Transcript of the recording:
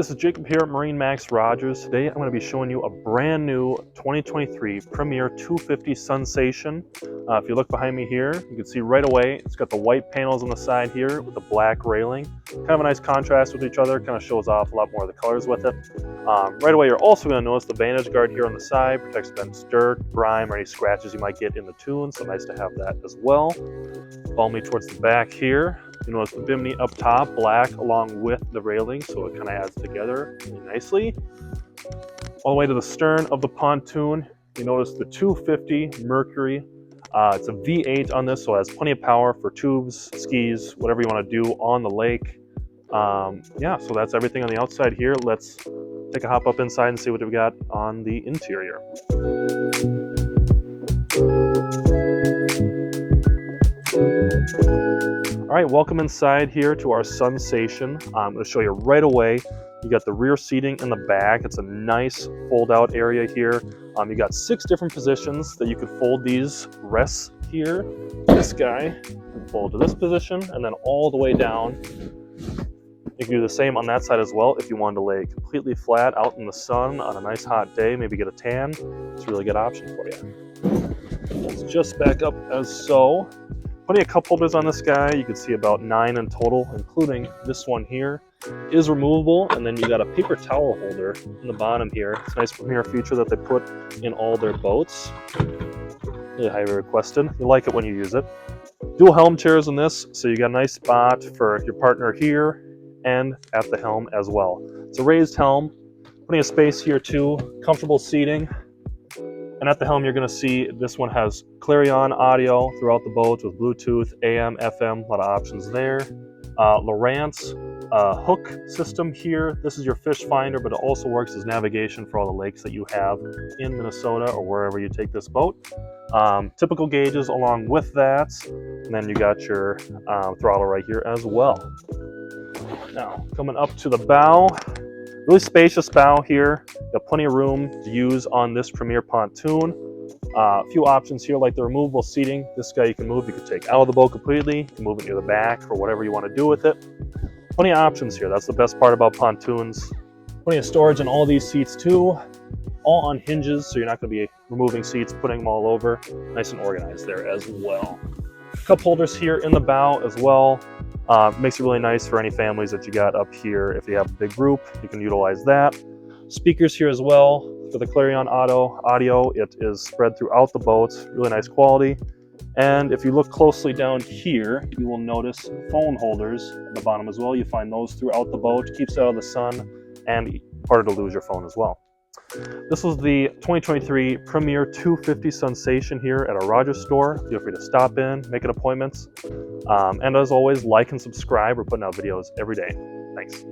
this is Jacob here at MarineMax Rogers. Today I'm going to be showing you a brand new 2023 Premier 250 Sunsation. If you look behind me here, you can see right away it's got the white panels on the side here with the black railing. Kind of a nice contrast with each other, kind of shows off a lot more of the colors with it. Right away you're also going to notice the vantage guard here on the side, protects against dirt, grime, or any scratches you might get in the tune, so nice to have that as well. Follow me towards the back here. You notice the bimini up top, black along with the railing, so it kind of adds together really nicely. All the way to the stern of the pontoon, you notice the 250 Mercury. It's a V8 on this, so it has plenty of power for tubes, skis, whatever you want to do on the lake. Yeah, so that's everything on the outside here. Let's take a hop up inside and see what we've got on the interior. All right, welcome inside here to our Sunsation. I'm going to show you right away. You got the rear seating in the back. It's a nice fold-out area here. You got 6 different positions that you could fold these rests here. This guy can fold to this position, and then all the way down. You can do the same on that side as well if you wanted to lay completely flat out in the sun on a nice hot day, maybe get a tan. It's a really good option for you. Let's just back up as so. Plenty of cup holders on this guy. You can see about 9 in total, including this one here. It is removable, and then you got a paper towel holder in the bottom here. It's a nice premier feature that they put in all their boats. Really highly requested. You like it when you use it. Dual helm chairs in this, so you got a nice spot for your partner here and at the helm as well. It's a raised helm, plenty of space here too, comfortable seating. And at the helm, you're going to see this one has Clarion audio throughout the boat with Bluetooth, AM, FM, a lot of options there. Lowrance hook system here. This is your fish finder, but it also works as navigation for all the lakes that you have in Minnesota or wherever you take this boat. Typical gauges along with that. And then you got your throttle right here as well. Now, coming up to the bow. Really spacious bow here. Got plenty of room to use on this Premier pontoon. A few options here like the removable seating. This guy you can move, you can take out of the boat completely. You can move it near the back or whatever you want to do with it. Plenty of options here. That's the best part about pontoons. Plenty of storage in all these seats too. All on hinges, so you're not going to be removing seats, putting them all over. Nice and organized there as well. Cup holders here in the bow as well. Makes it really nice for any families that you got up here. If you have a big group, you can utilize that. Speakers here as well for the Clarion audio. It is spread throughout the boat, really nice quality. And if you look closely down here, you will notice phone holders at the bottom as well. You find those throughout the boat, keeps it out of the sun, and harder to lose your phone as well. This was the 2023 Premier 250 Sunsation here at our Rogers store. Feel free to stop in, make an appointment. And as always, like and subscribe. We're putting out videos every day. Thanks.